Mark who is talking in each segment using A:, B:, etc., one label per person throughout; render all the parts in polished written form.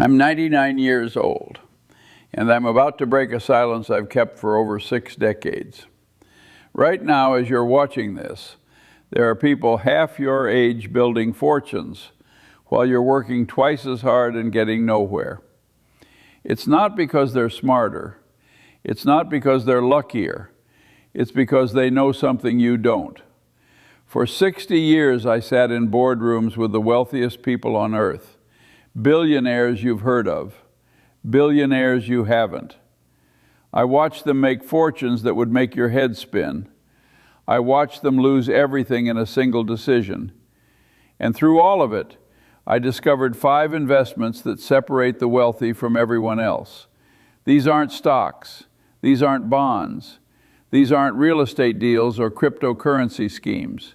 A: I'm 99 years old, and I'm about to break a silence I've kept for over 6 decades. Right now, as you're watching this, there are people half your age building fortunes while you're working twice as hard and getting nowhere. It's not because they're smarter. It's not because they're luckier. It's because they know something you don't. For 60 years, I sat in boardrooms with the wealthiest people on earth. Billionaires you've heard of, billionaires you haven't. I watched them make fortunes that would make your head spin. I watched them lose everything in a single decision. And through all of it, I discovered 5 investments that separate the wealthy from everyone else. These aren't stocks. These aren't bonds. These aren't real estate deals or cryptocurrency schemes.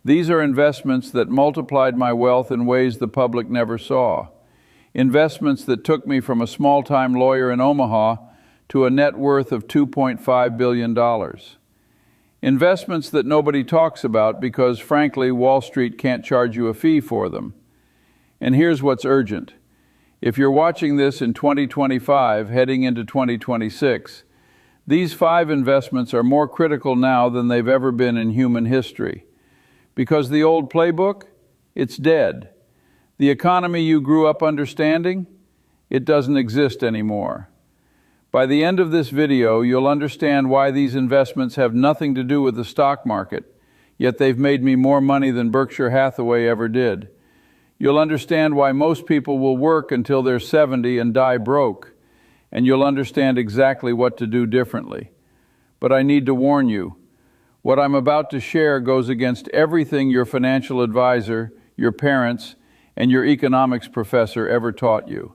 A: These are investments that multiplied my wealth in ways the public never saw. Investments that took me from a small-time lawyer in Omaha to a net worth of $2.5 billion. Investments that nobody talks about because, frankly, Wall Street can't charge you a fee for them. And here's what's urgent. If you're watching this in 2025, heading into 2026, these 5 investments are more critical now than they've ever been in human history. Because the old playbook, it's dead. The economy you grew up understanding, it doesn't exist anymore. By the end of this video, you'll understand why these investments have nothing to do with the stock market, yet they've made me more money than Berkshire Hathaway ever did. You'll understand why most people will work until they're 70 and die broke, and you'll understand exactly what to do differently. But I need to warn you, what I'm about to share goes against everything your financial advisor, your parents, and your economics professor ever taught you.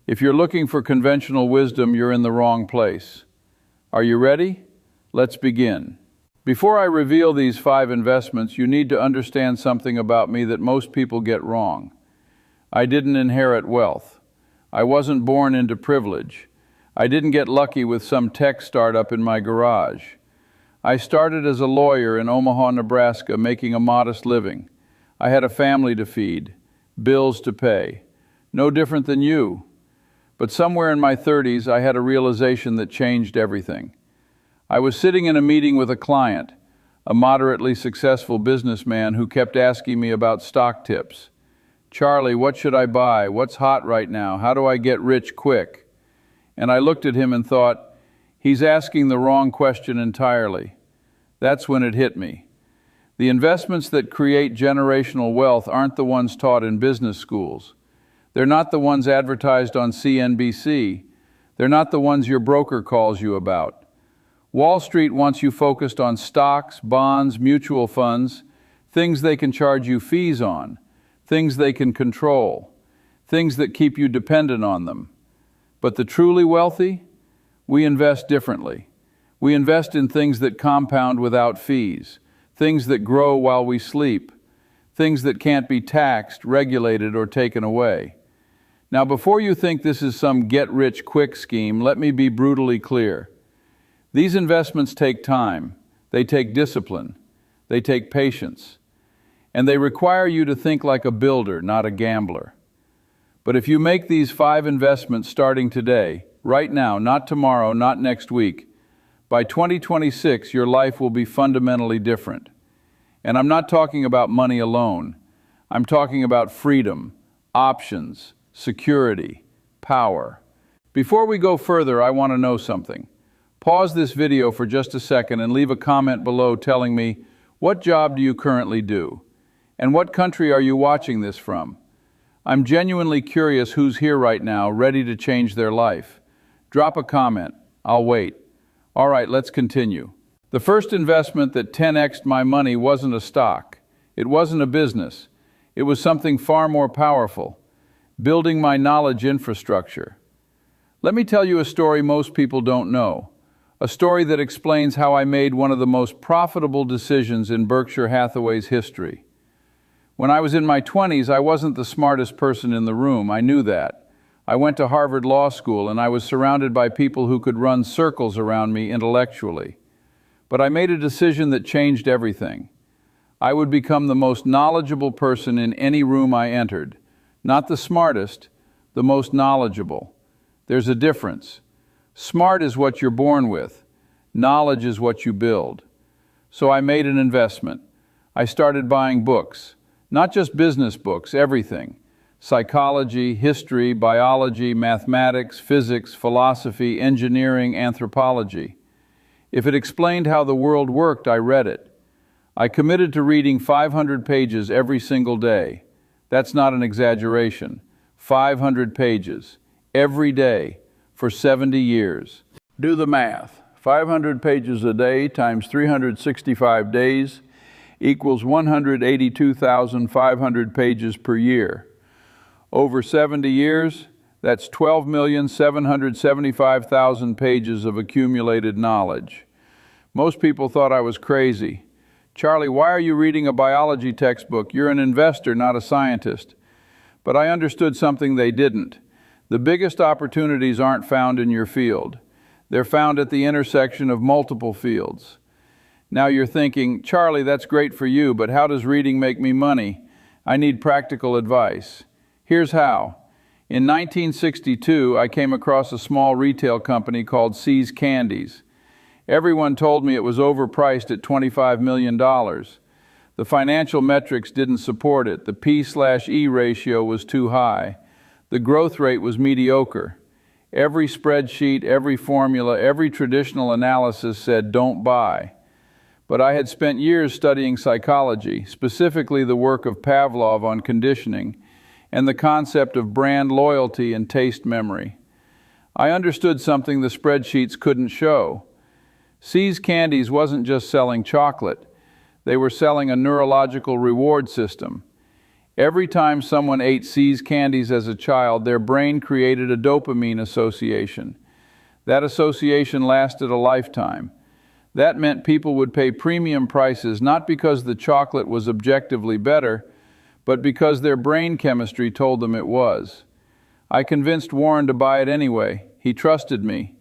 A: If you're looking for conventional wisdom, you're in the wrong place. Are you ready? Let's begin. Before I reveal these 5 investments, you need to understand something about me that most people get wrong. I didn't inherit wealth. I wasn't born into privilege. I didn't get lucky with some tech startup in my garage. I started as a lawyer in Omaha, Nebraska, making a modest living. I had a family to feed, bills to pay. No different than you. But somewhere in my 30s, I had a realization that changed everything. I was sitting in a meeting with a client, a moderately successful businessman who kept asking me about stock tips. Charlie, what should I buy? What's hot right now? How do I get rich quick? And I looked at him and thought, he's asking the wrong question entirely. That's when it hit me. The investments that create generational wealth aren't the ones taught in business schools. They're not the ones advertised on CNBC. They're not the ones your broker calls you about. Wall Street wants you focused on stocks, bonds, mutual funds, things they can charge you fees on, things they can control, things that keep you dependent on them. But the truly wealthy, we invest differently. We invest in things that compound without fees, things that grow while we sleep, things that can't be taxed, regulated, or taken away. Now, before you think this is some get-rich-quick scheme, let me be brutally clear. These investments take time, they take discipline, they take patience, and they require you to think like a builder, not a gambler. But if you make these 5 investments starting today, right now, not tomorrow, not next week, by 2026, your life will be fundamentally different. And I'm not talking about money alone. I'm talking about freedom, options, security, power. Before we go further, I want to know something. Pause this video for just a second and leave a comment below telling me, what job do you currently do? And what country are you watching this from? I'm genuinely curious who's here right now, ready to change their life. Drop a comment. I'll wait. All right, let's continue. The first investment that 10x'd my money wasn't a stock. It wasn't a business. It was something far more powerful. Building my knowledge infrastructure. Let me tell you a story most people don't know. A story that explains how I made one of the most profitable decisions in Berkshire Hathaway's history. When I was in my 20s, I wasn't the smartest person in the room. I knew that. I went to Harvard Law School, and I was surrounded by people who could run circles around me intellectually. But I made a decision that changed everything. I would become the most knowledgeable person in any room I entered. Not the smartest, the most knowledgeable. There's a difference. Smart is what you're born with. Knowledge is what you build. So I made an investment. I started buying books, not just business books, everything. Psychology, history, biology, mathematics, physics, philosophy, engineering, anthropology. If it explained how the world worked, I read it. I committed to reading 500 pages every single day. That's not an exaggeration. 500 pages every day for 70 years. Do the math. 500 pages a day times 365 days equals 182,500 pages per year. Over 70 years, that's 12,775,000 pages of accumulated knowledge. Most people thought I was crazy. Charlie, why are you reading a biology textbook? You're an investor, not a scientist. But I understood something they didn't. The biggest opportunities aren't found in your field. They're found at the intersection of multiple fields. Now you're thinking, Charlie, that's great for you, but how does reading make me money? I need practical advice. Here's how. In 1962, I came across a small retail company called See's Candies. Everyone told me it was overpriced at $25 million. The financial metrics didn't support it. The P/E ratio was too high. The growth rate was mediocre. Every spreadsheet, every formula, every traditional analysis said don't buy. But I had spent years studying psychology, specifically the work of Pavlov on conditioning, and the concept of brand loyalty and taste memory. I understood something the spreadsheets couldn't show. See's Candies wasn't just selling chocolate. They were selling a neurological reward system. Every time someone ate See's Candies as a child, their brain created a dopamine association. That association lasted a lifetime. That meant people would pay premium prices not because the chocolate was objectively better, but because their brain chemistry told them it was. I convinced Warren to buy it anyway. He trusted me.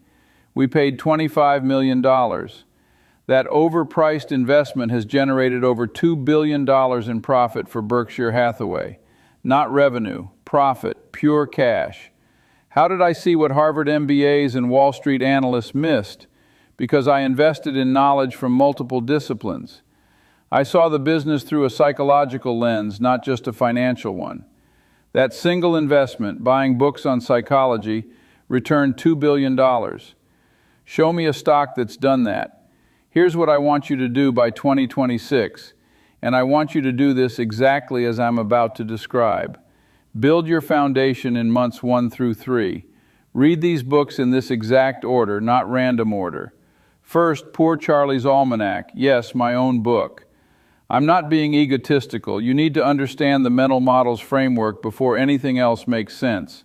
A: We paid $25 million. That overpriced investment has generated over $2 billion in profit for Berkshire Hathaway. Not revenue, profit, pure cash. How did I see what Harvard MBAs and Wall Street analysts missed? Because I invested in knowledge from multiple disciplines. I saw the business through a psychological lens, not just a financial one. That single investment, buying books on psychology, returned $2 billion. Show me a stock that's done that. Here's what I want you to do by 2026, and I want you to do this exactly as I'm about to describe. Build your foundation in months 1 through 3. Read these books in this exact order, not random order. First, Poor Charlie's Almanac. Yes, my own book. I'm not being egotistical. You need to understand the mental models framework before anything else makes sense.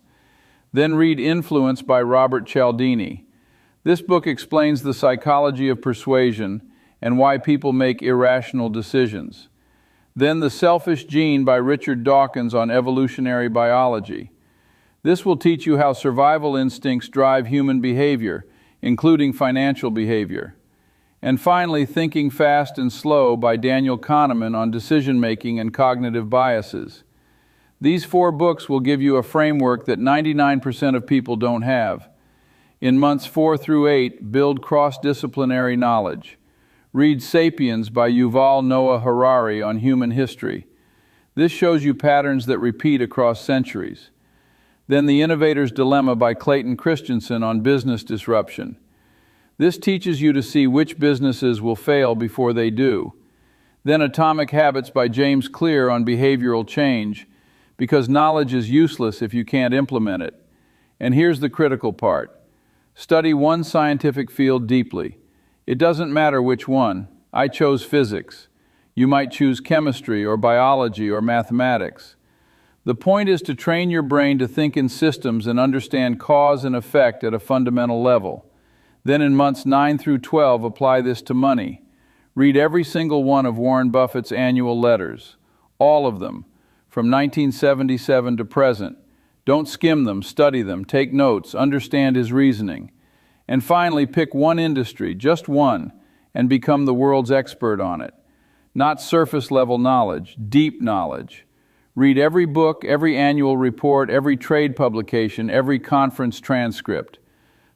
A: Then read Influence by Robert Cialdini. This book explains the psychology of persuasion and why people make irrational decisions. Then The Selfish Gene by Richard Dawkins on evolutionary biology. This will teach you how survival instincts drive human behavior, including financial behavior. And finally, Thinking Fast and Slow by Daniel Kahneman on decision-making and cognitive biases. These 4 books will give you a framework that 99% of people don't have. In months 4 through 8, build cross-disciplinary knowledge. Read Sapiens by Yuval Noah Harari on human history. This shows you patterns that repeat across centuries. Then The Innovator's Dilemma by Clayton Christensen on business disruption. This teaches you to see which businesses will fail before they do. Then Atomic Habits by James Clear on behavioral change, because knowledge is useless if you can't implement it. And here's the critical part. Study one scientific field deeply. It doesn't matter which one. I chose physics. You might choose chemistry or biology or mathematics. The point is to train your brain to think in systems and understand cause and effect at a fundamental level. Then in months 9 through 12, apply this to money. Read every single one of Warren Buffett's annual letters. All of them, from 1977 to present. Don't skim them, study them, take notes, understand his reasoning. And finally, pick one industry, just one, and become the world's expert on it. Not surface-level knowledge, deep knowledge. Read every book, every annual report, every trade publication, every conference transcript.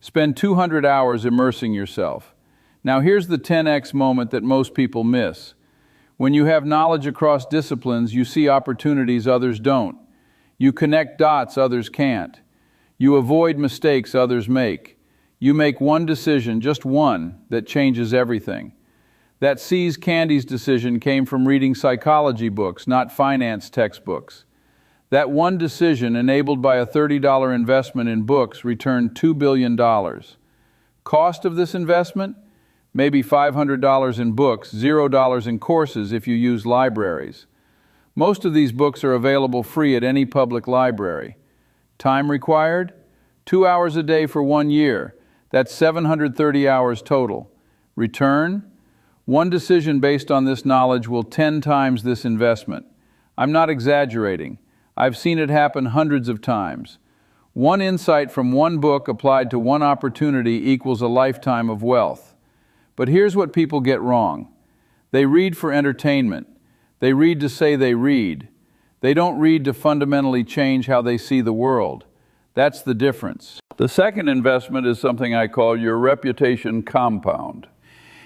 A: Spend 200 hours immersing yourself. Now here's the 10x moment that most people miss. When you have knowledge across disciplines, you see opportunities others don't. You connect dots others can't. You avoid mistakes others make. You make one decision, just one, that changes everything. That See's Candies decision came from reading psychology books, not finance textbooks. That one decision, enabled by a $30 investment in books, returned $2 billion. Cost of this investment? Maybe $500 in books, $0 in courses if you use libraries. Most of these books are available free at any public library. Time required? 2 hours a day for 1 year. That's 730 hours total. Return? One decision based on this knowledge will 10 times this investment. I'm not exaggerating. I've seen it happen hundreds of times. One insight from one book applied to one opportunity equals a lifetime of wealth. But here's what people get wrong. They read for entertainment. They read to say they read. They don't read to fundamentally change how they see the world. That's the difference. The second investment is something I call your reputation compound.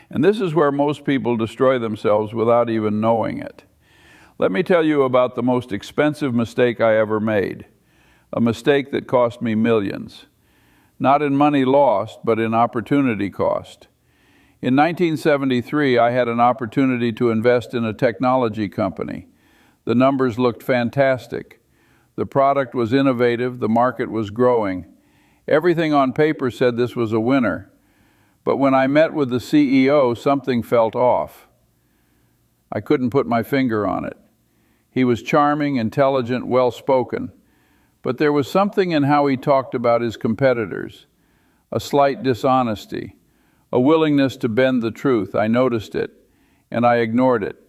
A: And this is where most people destroy themselves without even knowing it. Let me tell you about the most expensive mistake I ever made. A mistake that cost me millions. Not in money lost, but in opportunity cost. In 1973, I had an opportunity to invest in a technology company. The numbers looked fantastic. The product was innovative, the market was growing. Everything on paper said this was a winner. But when I met with the CEO, something felt off. I couldn't put my finger on it. He was charming, intelligent, well-spoken. But there was something in how he talked about his competitors. A slight dishonesty. A willingness to bend the truth. I noticed it, and I ignored it,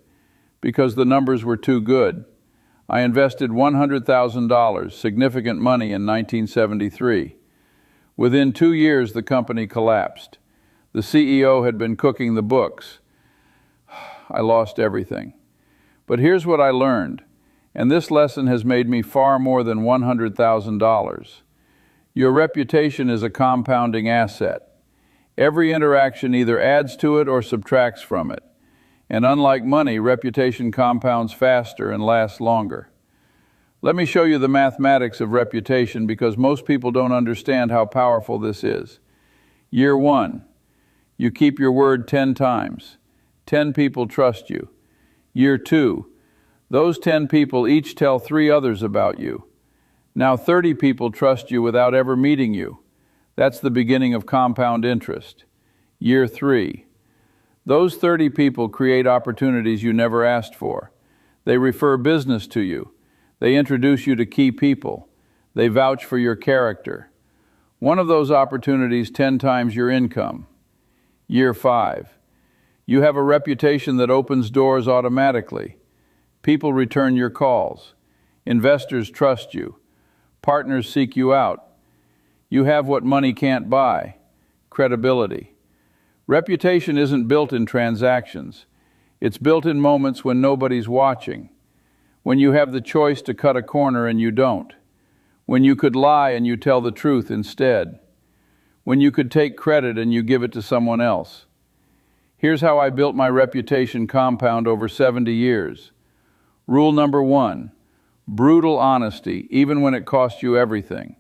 A: because the numbers were too good. I invested $100,000, significant money, in 1973. Within 2 years, the company collapsed. The CEO had been cooking the books. I lost everything. But here's what I learned, and this lesson has made me far more than $100,000. Your reputation is a compounding asset. Every interaction either adds to it or subtracts from it. And unlike money, reputation compounds faster and lasts longer. Let me show you the mathematics of reputation, because most people don't understand how powerful this is. Year 1, you keep your word 10 times. 10 people trust you. Year 2, those 10 people each tell 3 others about you. Now 30 people trust you without ever meeting you. That's the beginning of compound interest. Year 3, those 30 people create opportunities you never asked for. They refer business to you. They introduce you to key people. They vouch for your character. One of those opportunities 10 times your income. Year 5, you have a reputation that opens doors automatically. People return your calls. Investors trust you. Partners seek you out. You have what money can't buy: credibility. Reputation isn't built in transactions. It's built in moments when nobody's watching. When you have the choice to cut a corner and you don't. When you could lie and you tell the truth instead. When you could take credit and you give it to someone else. Here's how I built my reputation compound over 70 years. Rule number 1, brutal honesty, even when it costs you everything.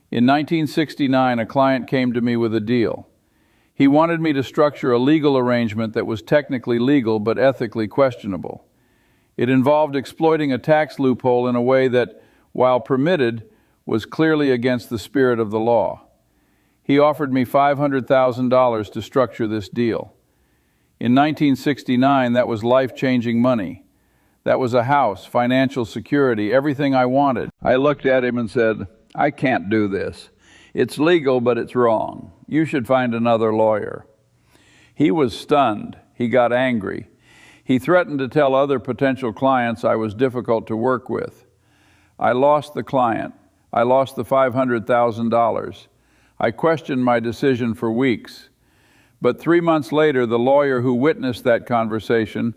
A: In 1969, a client came to me with a deal. He wanted me to structure a legal arrangement that was technically legal but ethically questionable. It involved exploiting a tax loophole in a way that, while permitted, was clearly against the spirit of the law. He offered me $500,000 to structure this deal. In 1969, that was life-changing money. That was a house, financial security, everything I wanted. I looked at him and said, "I can't do this. It's legal, but it's wrong. You should find another lawyer." He was stunned. He got angry. He threatened to tell other potential clients I was difficult to work with. I lost the client. I lost the $500,000. I questioned my decision for weeks. But 3 months later, the lawyer who witnessed that conversation,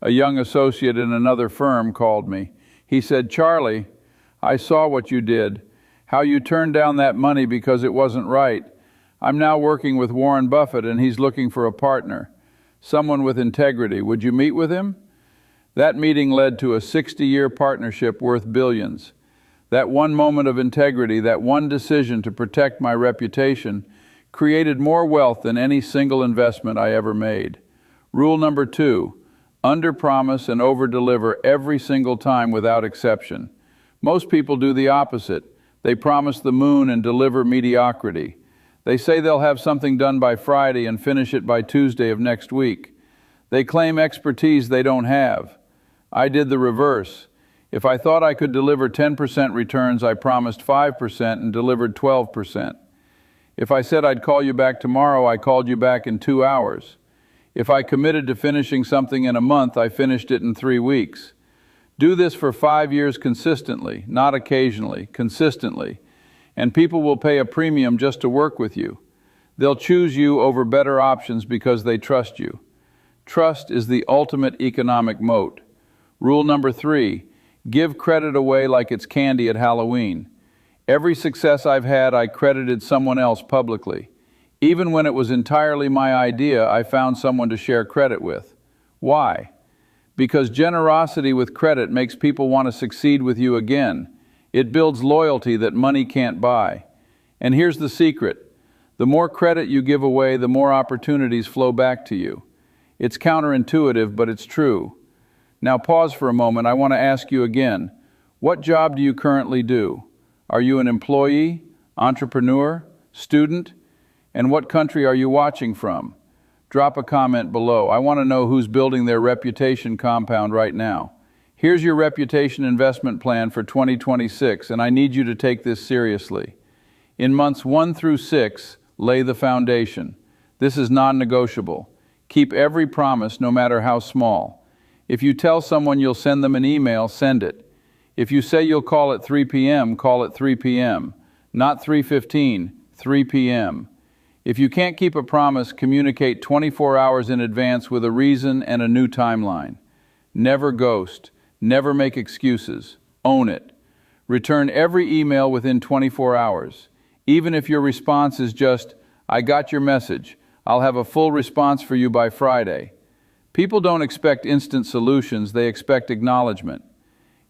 A: a young associate in another firm, called me. He said, "Charlie, I saw what you did, how you turned down that money because it wasn't right. I'm now working with Warren Buffett and he's looking for a partner, someone with integrity. Would you meet with him?" That meeting led to a 60-year partnership worth billions. That one moment of integrity, that one decision to protect my reputation, created more wealth than any single investment I ever made. Rule number 2, under-promise and over-deliver every single time without exception. Most people do the opposite. They promise the moon and deliver mediocrity. They say they'll have something done by Friday and finish it by Tuesday of next week. They claim expertise they don't have. I did the reverse. If I thought I could deliver 10% returns, I promised 5% and delivered 12%. If I said I'd call you back tomorrow, I called you back in 2 hours. If I committed to finishing something in a month, I finished it in 3 weeks. Do this for 5 years consistently, not occasionally, consistently, and people will pay a premium just to work with you. They'll choose you over better options because they trust you. Trust is the ultimate economic moat. Rule number 3, give credit away like it's candy at Halloween. Every success I've had, I credited someone else publicly. Even when it was entirely my idea, I found someone to share credit with. Why? Because generosity with credit makes people want to succeed with you again. It builds loyalty that money can't buy. And here's the secret. The more credit you give away, the more opportunities flow back to you. It's counterintuitive, but it's true. Now pause for a moment. I want to ask you again, what job do you currently do? Are you an employee, entrepreneur, student? And what country are you watching from? Drop a comment below. I want to know who's building their reputation compound right now. Here's your reputation investment plan for 2026, and I need you to take this seriously. In months 1 through 6, lay the foundation. This is non-negotiable. Keep every promise, no matter how small. If you tell someone you'll send them an email, send it. If you say you'll call at 3 p.m., call at 3 p.m. Not 3:15, 3 p.m. If you can't keep a promise, communicate 24 hours in advance with a reason and a new timeline. Never ghost. Never make excuses. Own it. Return every email within 24 hours. Even if your response is just, "I got your message. I'll have a full response for you by Friday." People don't expect instant solutions, they expect acknowledgement.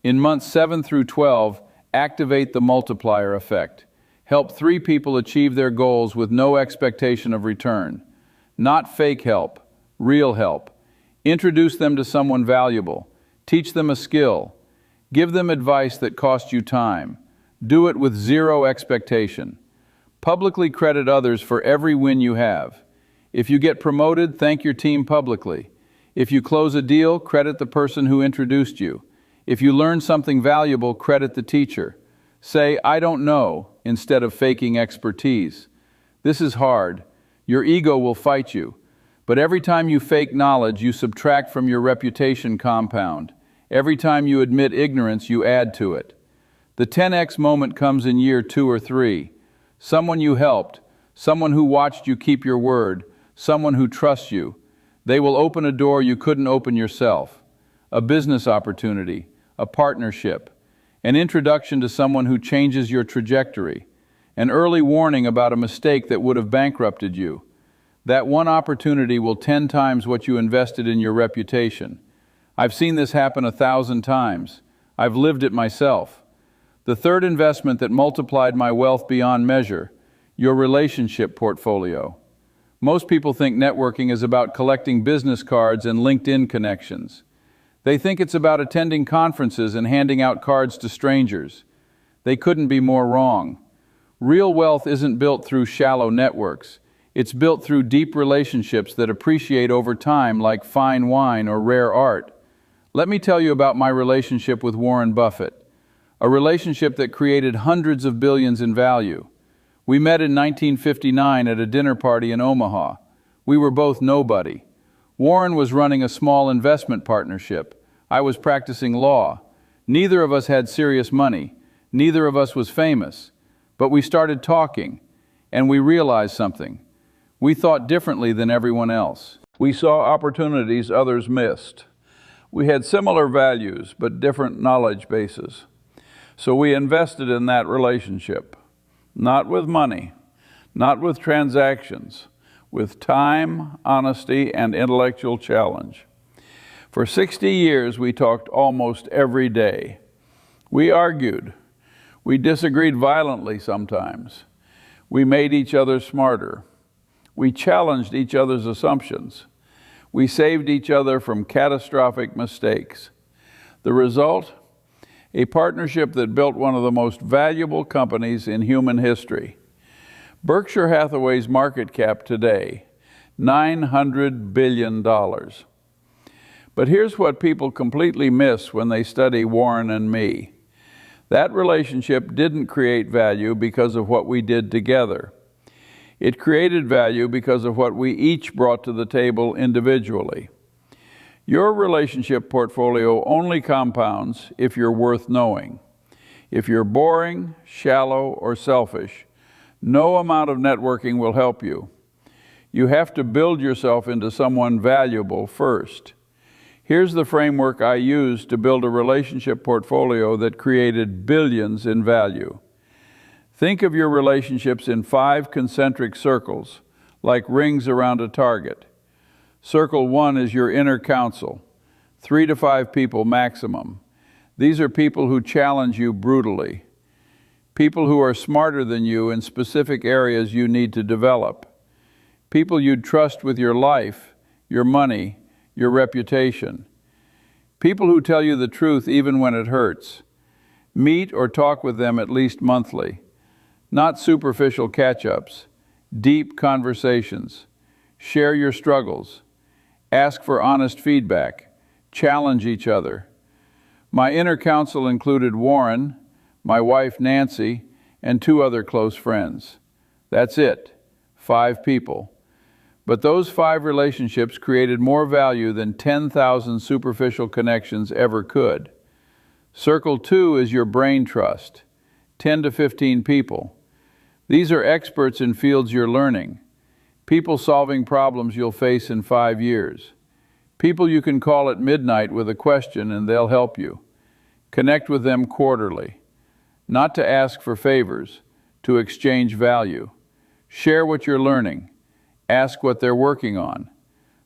A: In months 7 through 12, activate the multiplier effect. Help 3 people achieve their goals with no expectation of return. Not fake help, real help. Introduce them to someone valuable. Teach them a skill. Give them advice that costs you time. Do it with 0 expectation. Publicly credit others for every win you have. If you get promoted, thank your team publicly. If you close a deal, credit the person who introduced you. If you learn something valuable, credit the teacher. Say, "I don't know," instead of faking expertise. This is hard. Your ego will fight you. But every time you fake knowledge, you subtract from your reputation compound. Every time you admit ignorance, you add to it. The 10x moment comes in year 2 or 3. Someone you helped, someone who watched you keep your word, someone who trusts you. They will open a door you couldn't open yourself. A business opportunity, a partnership, an introduction to someone who changes your trajectory, an early warning about a mistake that would have bankrupted you. That one opportunity will 10 times what you invested in your reputation. I've seen this happen 1,000 times. I've lived it myself. The third investment that multiplied my wealth beyond measure, your relationship portfolio. Most people think networking is about collecting business cards and LinkedIn connections. They think it's about attending conferences and handing out cards to strangers. They couldn't be more wrong. Real wealth isn't built through shallow networks. It's built through deep relationships that appreciate over time like fine wine or rare art. Let me tell you about my relationship with Warren Buffett, a relationship that created hundreds of billions in value. We met in 1959 at a dinner party in Omaha. We were both nobody. Warren was running a small investment partnership. I was practicing law. Neither of us had serious money. Neither of us was famous. But we started talking, and we realized something. We thought differently than everyone else. We saw opportunities others missed. We had similar values, but different knowledge bases. So we invested in that relationship, not with money, not with transactions, with time, honesty, and intellectual challenge. For 60 years, we talked almost every day. We argued. We disagreed violently sometimes. We made each other smarter. We challenged each other's assumptions. We saved each other from catastrophic mistakes. The result? A partnership that built one of the most valuable companies in human history. Berkshire Hathaway's market cap today, $900 billion. But here's what people completely miss when they study Warren and me. That relationship didn't create value because of what we did together. It created value because of what we each brought to the table individually. Your relationship portfolio only compounds if you're worth knowing. If you're boring, shallow, or selfish, no amount of networking will help you. You have to build yourself into someone valuable first. Here's the framework I used to build a relationship portfolio that created billions in value. Think of your relationships in 5 concentric circles, like rings around a target. Circle 1 is your inner council, 3 to 5 people maximum. These are people who challenge you brutally. People who are smarter than you in specific areas you need to develop. People you'd trust with your life, your money, your reputation. People who tell you the truth even when it hurts. Meet or talk with them at least monthly. Not superficial catch-ups, deep conversations. Share your struggles. Ask for honest feedback. Challenge each other. My inner council included Warren, my wife Nancy, and 2 other close friends. That's it, 5 people. But those 5 relationships created more value than 10,000 superficial connections ever could. Circle 2 is your brain trust, 10 to 15 people. These are experts in fields you're learning, people solving problems you'll face in 5 years, people you can call at midnight with a question and they'll help you. Connect with them quarterly, not to ask for favors, to exchange value. Share what you're learning, ask what they're working on,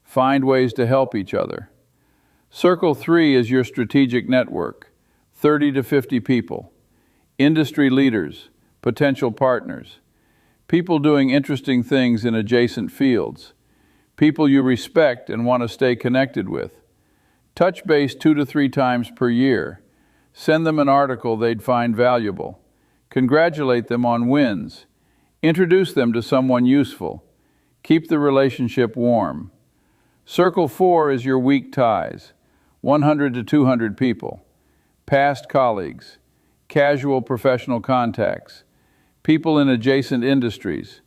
A: find ways to help each other. Circle 3 is your strategic network, 30 to 50 people, industry leaders, potential partners, people doing interesting things in adjacent fields, people you respect and want to stay connected with. Touch base 2 to 3 times per year. Send them an article they'd find valuable. Congratulate them on wins. Introduce them to someone useful. Keep the relationship warm. Circle 4 is your weak ties, 100 to 200 people, past colleagues, casual professional contacts, people in adjacent industries,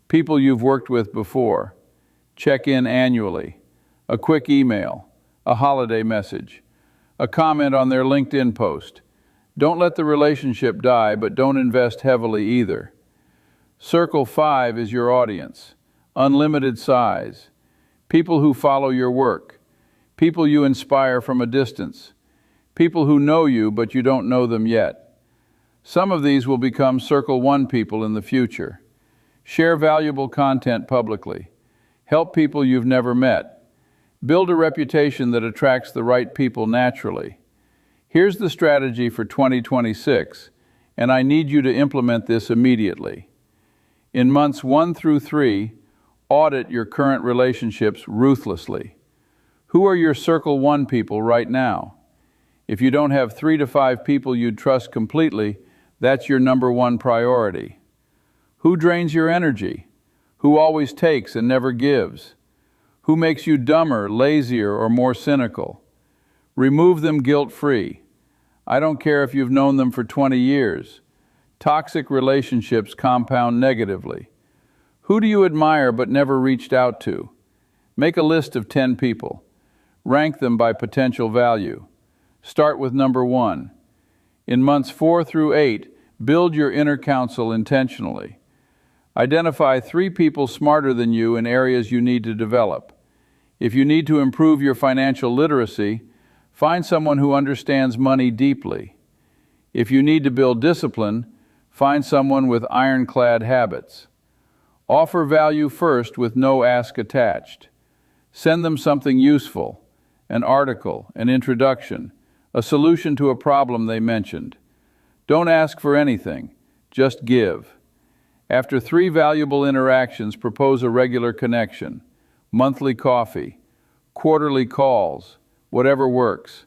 A: people you've worked with before. Check in annually, a quick email, a holiday message, a comment on their LinkedIn post. Don't let the relationship die, but don't invest heavily either. Circle 5 is your audience, unlimited size, people who follow your work, people you inspire from a distance, people who know you but you don't know them yet. Some of these will become Circle 1 people in the future. Share valuable content publicly. Help people you've never met. Build a reputation that attracts the right people naturally. Here's the strategy for 2026, and I need you to implement this immediately. In months 1 through 3, audit your current relationships ruthlessly. Who are your Circle 1 people right now? If you don't have 3 to 5 people you'd trust completely, that's your number 1 priority. Who drains your energy? Who always takes and never gives? Who makes you dumber, lazier, or more cynical? Remove them guilt-free. I don't care if you've known them for 20 years. Toxic relationships compound negatively. Who do you admire but never reached out to? Make a list of 10 people. Rank them by potential value. Start with number 1. In months 4 through 8, build your inner council intentionally. Identify 3 people smarter than you in areas you need to develop. If you need to improve your financial literacy, Find someone who understands money deeply. If you need to build discipline, find someone with ironclad habits. Offer value first with no ask attached. Send them something useful, an article, an introduction, a solution to a problem they mentioned. Don't ask for anything, just give. After 3 valuable interactions, propose a regular connection, monthly coffee, quarterly calls, whatever works.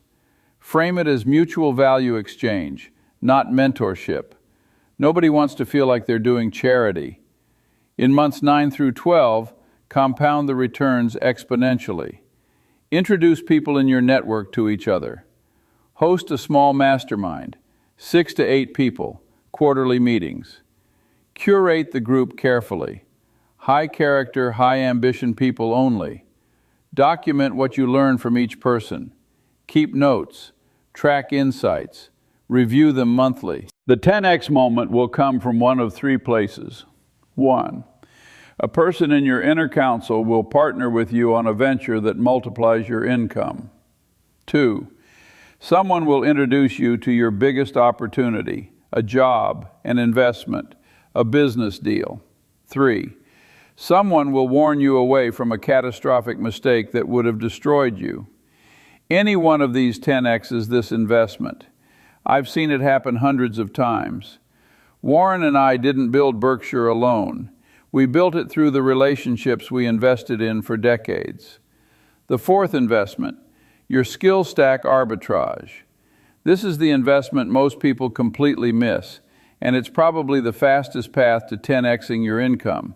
A: Frame it as mutual value exchange, not mentorship. Nobody wants to feel like they're doing charity. In months 9 through 12, compound the returns exponentially. Introduce people in your network to each other. Host a small mastermind, 6 to 8 people, quarterly meetings. Curate the group carefully. High character, high ambition people only. Document what you learn from each person. Keep notes. Track insights. Review them monthly. The 10x moment will come from one of 3 places. 1. A person in your inner council will partner with you on a venture that multiplies your income. 2. Someone will introduce you to your biggest opportunity, a job, an investment, a business deal. 3. Someone will warn you away from a catastrophic mistake that would have destroyed you. Any one of these 10x is this investment. I've seen it happen hundreds of times. Warren and I didn't build Berkshire alone. We built it through the relationships we invested in for decades. The 4th investment, your skill stack arbitrage. This is the investment most people completely miss, and it's probably the fastest path to 10xing your income.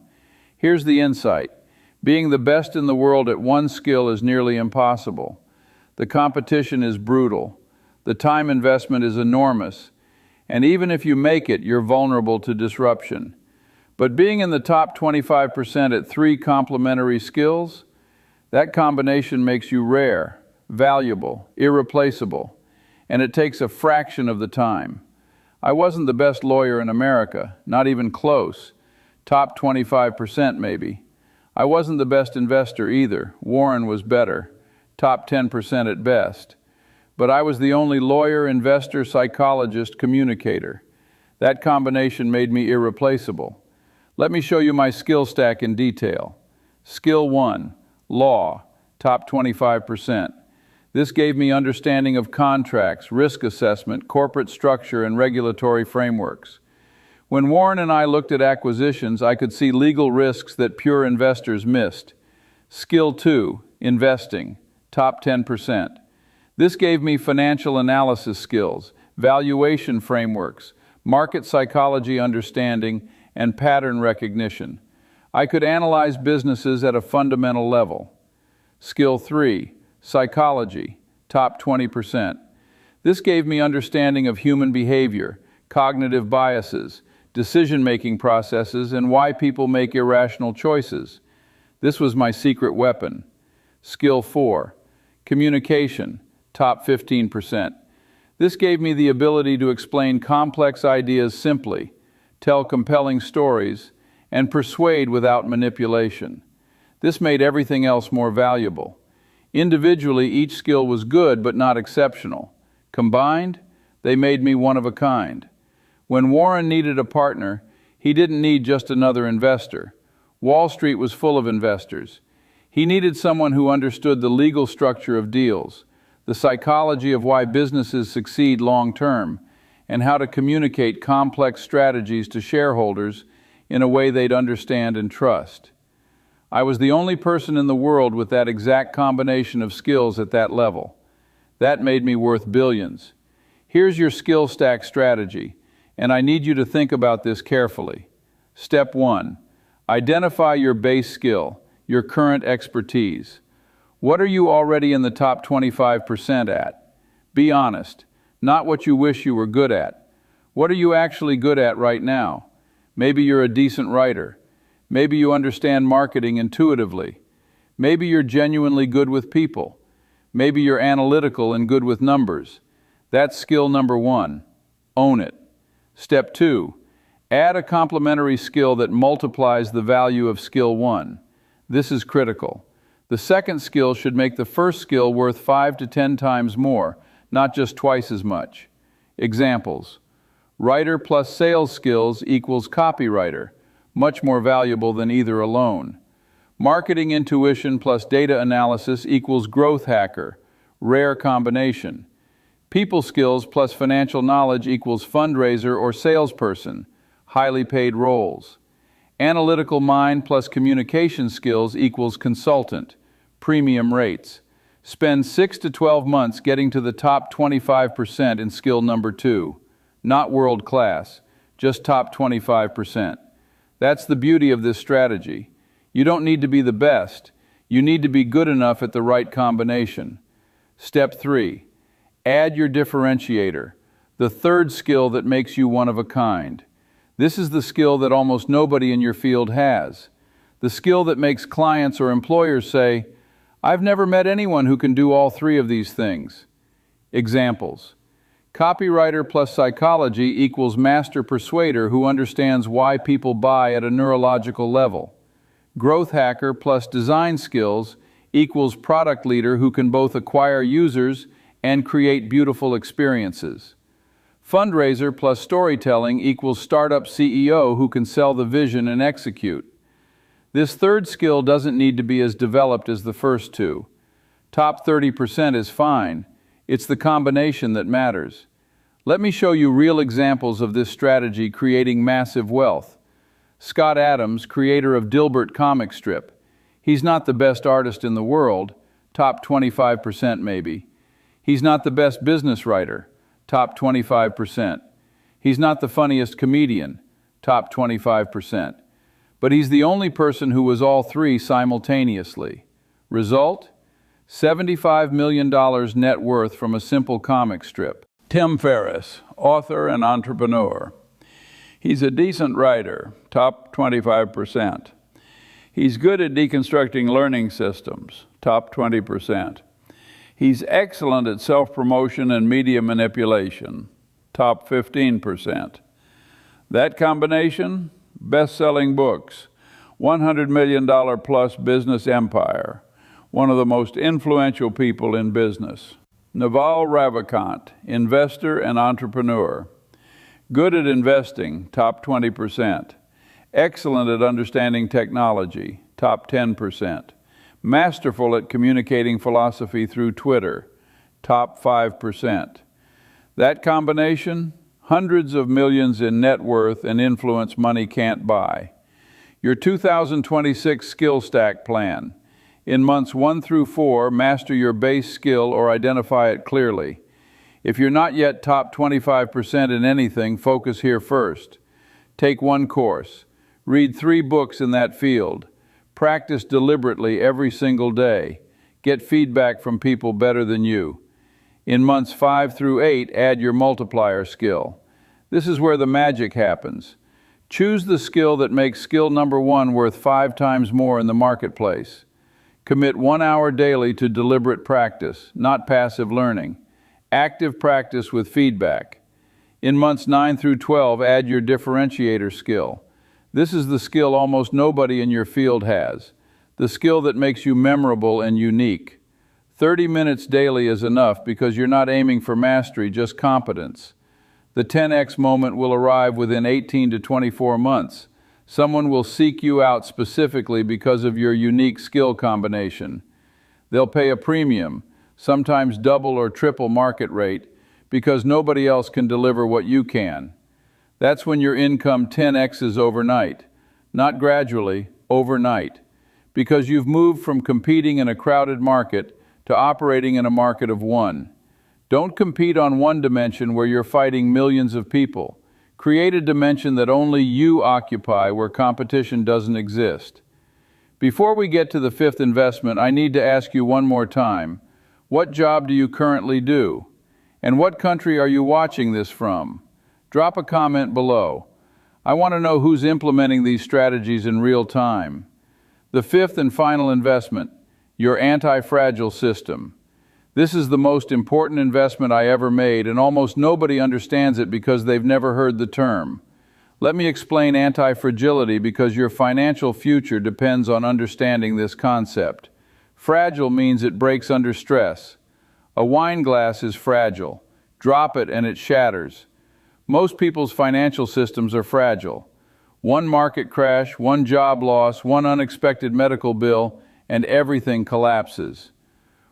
A: Here's the insight. Being the best in the world at one skill is nearly impossible. The competition is brutal. The time investment is enormous. And even if you make it, you're vulnerable to disruption. But being in the top 25% at 3 complementary skills, that combination makes you rare, valuable, irreplaceable, and it takes a fraction of the time. I wasn't the best lawyer in America, not even close, top 25% maybe. I wasn't the best investor either. Warren was better, top 10% at best. But I was the only lawyer, investor, psychologist, communicator. That combination made me irreplaceable. Let me show you my skill stack in detail. Skill 1, law, top 25%. This gave me understanding of contracts, risk assessment, corporate structure, and regulatory frameworks. When Warren and I looked at acquisitions, I could see legal risks that pure investors missed. Skill 2, investing, top 10%. This gave me financial analysis skills, valuation frameworks, market psychology understanding, and pattern recognition. I could analyze businesses at a fundamental level. Skill 3, psychology, top 20%. This gave me understanding of human behavior, cognitive biases, decision-making processes, and why people make irrational choices. This was my secret weapon. Skill 4, communication, top 15%. This gave me the ability to explain complex ideas simply, tell compelling stories, and persuade without manipulation. This made everything else more valuable. Individually, each skill was good but not exceptional. Combined, they made me one of a kind. When Warren needed a partner, he didn't need just another investor. Wall Street was full of investors. He needed someone who understood the legal structure of deals, the psychology of why businesses succeed long-term, and how to communicate complex strategies to shareholders in a way they'd understand and trust. I was the only person in the world with that exact combination of skills at that level. That made me worth billions. Here's your skill stack strategy, and I need you to think about this carefully. Step 1, identify your base skill, your current expertise. What are you already in the top 25% at? Be honest. Not what you wish you were good at. What are you actually good at right now? Maybe you're a decent writer. Maybe you understand marketing intuitively. Maybe you're genuinely good with people. Maybe you're analytical and good with numbers. That's skill number 1. Own it. Step 2, add a complementary skill that multiplies the value of skill 1. This is critical. The second skill should make the first skill worth 5 to 10 times more, not just twice as much. Examples: writer plus sales skills equals copywriter, much more valuable than either alone. Marketing intuition plus data analysis equals growth hacker, rare combination. People skills plus financial knowledge equals fundraiser or salesperson, highly paid roles. Analytical mind plus communication skills equals consultant, premium rates. Spend 6 to 12 months getting to the top 25% in skill number 2. Not world class, just top 25%. That's the beauty of this strategy. You don't need to be the best. You need to be good enough at the right combination. Step 3. Add your differentiator, the third skill that makes you one of a kind. This is the skill that almost nobody in your field has. The skill that makes clients or employers say, "I've never met anyone who can do all 3 of these things." Examples: copywriter plus psychology equals master persuader who understands why people buy at a neurological level. Growth hacker plus design skills equals product leader who can both acquire users and create beautiful experiences. Fundraiser plus storytelling equals startup CEO who can sell the vision and execute. This third skill doesn't need to be as developed as the first 2. Top 30% is fine. It's the combination that matters. Let me show you real examples of this strategy creating massive wealth. Scott Adams, creator of Dilbert comic strip. He's not the best artist in the world, top 25% maybe. He's not the best business writer, top 25%. He's not the funniest comedian, top 25%. But he's the only person who was all 3 simultaneously. Result? $75 million net worth from a simple comic strip. Tim Ferriss, author and entrepreneur. He's a decent writer, top 25%. He's good at deconstructing learning systems, top 20%. He's excellent at self-promotion and media manipulation, top 15%. That combination? Best-selling books, $100 million plus business empire, one of the most influential people in business. Naval Ravikant, investor and entrepreneur. Good at investing, top 20%. Excellent at understanding technology, top 10%. Masterful at communicating philosophy through Twitter, top 5%. That combination? Hundreds of millions in net worth and influence money can't buy. Your 2026 skill stack plan. In months 1 through 4, master your base skill or identify it clearly. If you're not yet top 25% in anything, focus here first. Take 1 course. Read 3 books in that field. Practice deliberately every single day. Get feedback from people better than you. In months 5 through 8, add your multiplier skill. This is where the magic happens. Choose the skill that makes skill number 1 worth 5 times more in the marketplace. Commit 1 hour daily to deliberate practice, not passive learning. Active practice with feedback. In months 9 through 12, add your differentiator skill. This is the skill almost nobody in your field has. The skill that makes you memorable and unique. 30 minutes daily is enough because you're not aiming for mastery, just competence. The 10x moment will arrive within 18 to 24 months. Someone will seek you out specifically because of your unique skill combination. They'll pay a premium, sometimes double or triple market rate, because nobody else can deliver what you can. That's when your income 10x's overnight. Not gradually, overnight. Because you've moved from competing in a crowded market to operating in a market of 1. Don't compete on one dimension where you're fighting millions of people. Create a dimension that only you occupy where competition doesn't exist. Before we get to the 5th investment, I need to ask you one more time. What job do you currently do? And what country are you watching this from? Drop a comment below. I want to know who's implementing these strategies in real time. The 5th and final investment, your anti-fragile system. This is the most important investment I ever made, and almost nobody understands it because they've never heard the term. Let me explain anti-fragility because your financial future depends on understanding this concept. Fragile means it breaks under stress. A wine glass is fragile. Drop it and it shatters. Most people's financial systems are fragile. One market crash, one job loss, one unexpected medical bill, and everything collapses.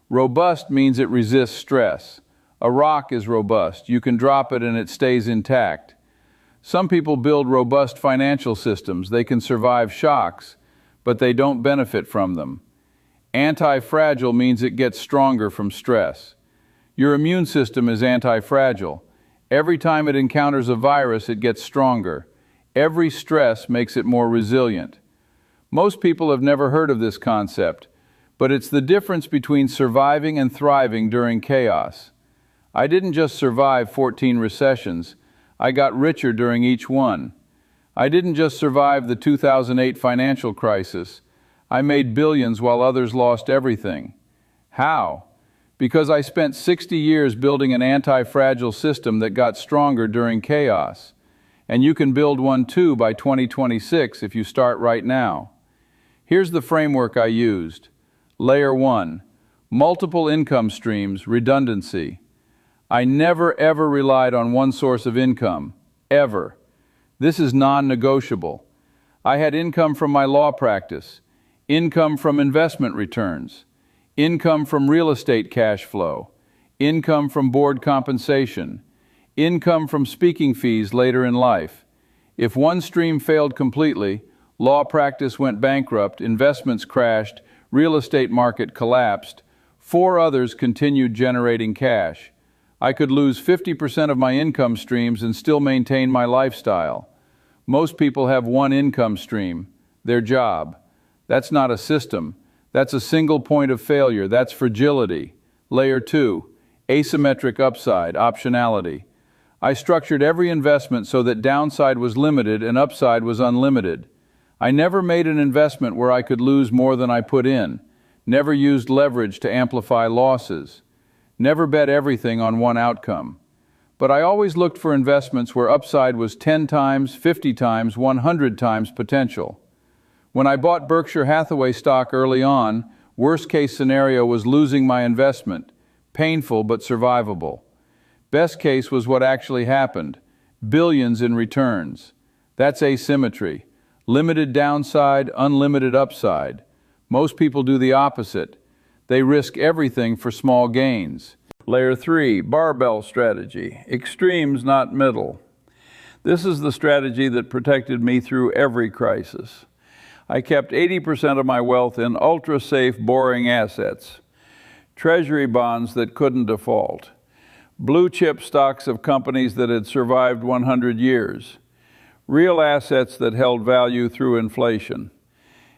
A: Robust means it resists stress. A rock is robust. You can drop it and it stays intact. Some people build robust financial systems. They can survive shocks, but they don't benefit from them. Anti-fragile means it gets stronger from stress. Your immune system is anti-fragile. Every time it encounters a virus, it gets stronger. Every stress makes it more resilient. Most people have never heard of this concept, but it's the difference between surviving and thriving during chaos. I didn't just survive 14 recessions, I got richer during each one. I didn't just survive the 2008 financial crisis, I made billions while others lost everything. How? Because I spent 60 years building an anti-fragile system that got stronger during chaos. And you can build one too by 2026 if you start right now. Here's the framework I used. Layer 1, multiple income streams, redundancy. I never ever relied on one source of income, ever. This is non-negotiable. I had income from my law practice, income from investment returns, income from real estate cash flow, income from board compensation, income from speaking fees later in life. If one stream failed completely, law practice went bankrupt, investments crashed, real estate market collapsed, 4 others continued generating cash. I could lose 50% of my income streams and still maintain my lifestyle. Most people have one income stream, their job. That's not a system. That's a single point of failure. That's fragility. Layer 2, asymmetric upside, optionality. I structured every investment so that downside was limited and upside was unlimited. I never made an investment where I could lose more than I put in. Never used leverage to amplify losses. Never bet everything on one outcome. But I always looked for investments where upside was 10 times, 50 times, 100 times potential. When I bought Berkshire Hathaway stock early on, worst case scenario was losing my investment. Painful but survivable. Best case was what actually happened. Billions in returns. That's asymmetry. Limited downside, unlimited upside. Most people do the opposite. They risk everything for small gains. Layer 3, barbell strategy. Extremes, not middle. This is the strategy that protected me through every crisis. I kept 80% of my wealth in ultra-safe, boring assets. Treasury bonds that couldn't default. Blue chip stocks of companies that had survived 100 years. Real assets that held value through inflation.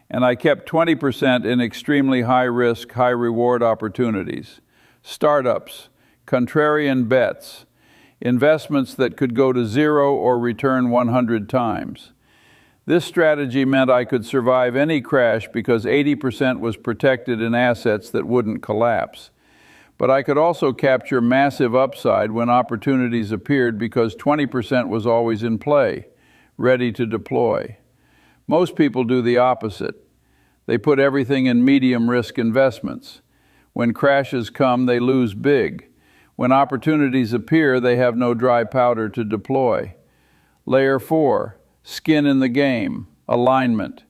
A: And I kept 20% in extremely high-risk, high-reward opportunities. Startups, contrarian bets, investments that could go to zero or return 100 times. This strategy meant I could survive any crash because 80% was protected in assets that wouldn't collapse. But I could also capture massive upside when opportunities appeared because 20% was always in play, ready to deploy. Most people do the opposite. They put everything in medium risk investments. When crashes come, they lose big. When opportunities appear, they have no dry powder to deploy. Layer 4, skin in the game, alignment.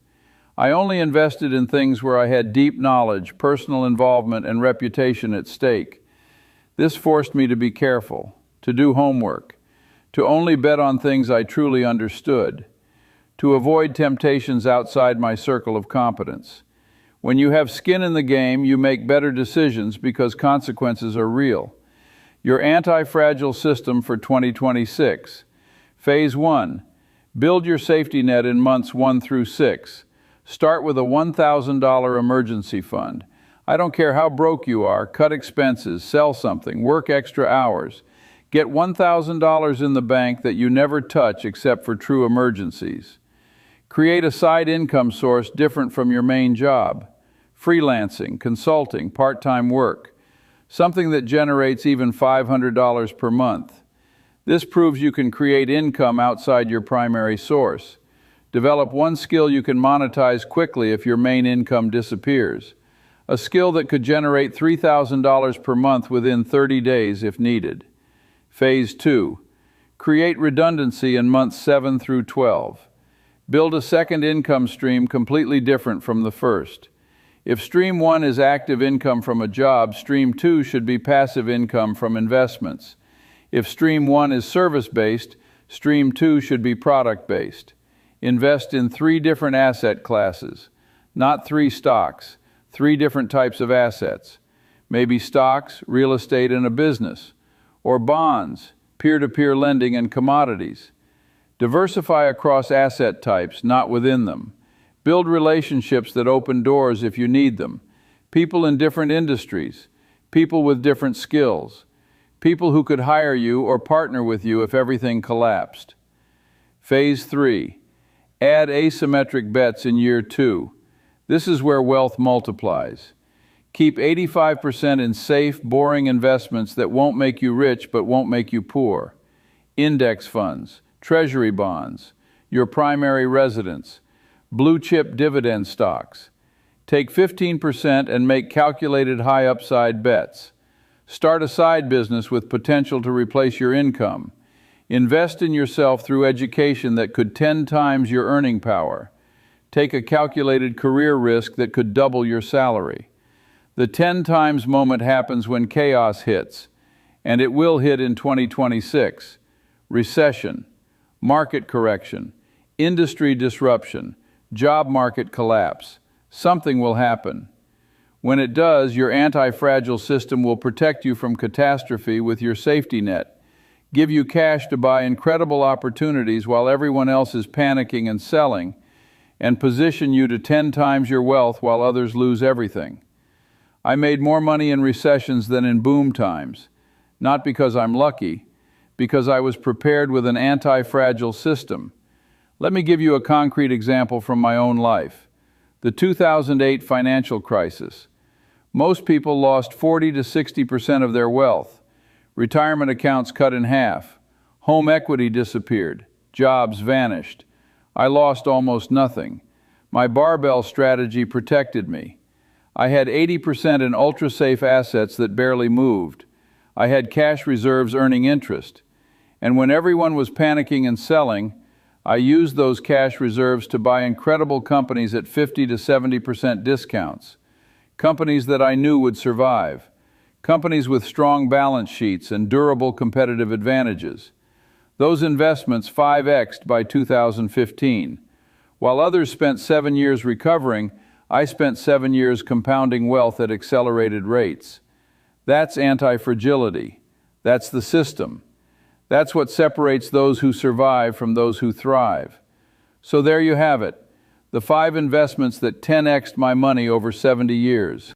A: I only invested in things where I had deep knowledge, personal involvement, and reputation at stake. This forced me to be careful, to do homework, to only bet on things I truly understood, to avoid temptations outside my circle of competence. When you have skin in the game, you make better decisions because consequences are real. Your anti-fragile system for 2026. Phase 1. Build your safety net in months 1 through 6. Start with a $1,000 emergency fund. I don't care how broke you are, cut expenses, sell something, work extra hours. Get $1,000 in the bank that you never touch except for true emergencies. Create a side income source different from your main job. Freelancing, consulting, part-time work. Something that generates even $500 per month. This proves you can create income outside your primary source. Develop one skill you can monetize quickly if your main income disappears. a skill that could generate $3,000 per month within 30 days if needed. Phase 2. Create redundancy in months 7 through 12. Build a second income stream completely different from the first. If Stream 1 is active income from a job, Stream 2 should be passive income from investments. If Stream 1 is service-based, Stream 2 should be product-based. Invest in 3 different asset classes, not 3 stocks, 3 different types of assets. Maybe stocks, real estate, and a business, or bonds, peer-to-peer lending, and commodities. Diversify across asset types, not within them. Build relationships that open doors if you need them. People in different industries, people with different skills, people who could hire you or partner with you if everything collapsed. Phase 3. Add asymmetric bets in year 2. This is where wealth multiplies. Keep 85% in safe, boring investments that won't make you rich but won't make you poor. Index funds, treasury bonds, your primary residence, blue-chip dividend stocks. Take 15% and make calculated high upside bets. Start a side business with potential to replace your income. Invest in yourself through education that could 10 times your earning power. Take a calculated career risk that could double your salary. The 10 times moment happens when chaos hits, and it will hit in 2026. Recession, market correction, industry disruption, job market collapse. Something will happen. When it does, your anti-fragile system will protect you from catastrophe with your safety net, give you cash to buy incredible opportunities while everyone else is panicking and selling, and position you to 10 times your wealth while others lose everything. I made more money in recessions than in boom times, not because I'm lucky, because I was prepared with an anti-fragile system. Let me give you a concrete example from my own life. The 2008 financial crisis. Most people lost 40 to 60% of their wealth. Retirement accounts cut in half. Home equity disappeared. Jobs vanished. I lost almost nothing. My barbell strategy protected me. I had 80% in ultra-safe assets that barely moved. I had cash reserves earning interest. And when everyone was panicking and selling, I used those cash reserves to buy incredible companies at 50 to 70% discounts. Companies that I knew would survive. Companies with strong balance sheets and durable competitive advantages. Those investments 5x'd by 2015. While others spent 7 years recovering, I spent 7 years compounding wealth at accelerated rates. That's anti-fragility. That's the system. That's what separates those who survive from those who thrive. So there you have it, the 5 investments that 10x'd my money over 70 years.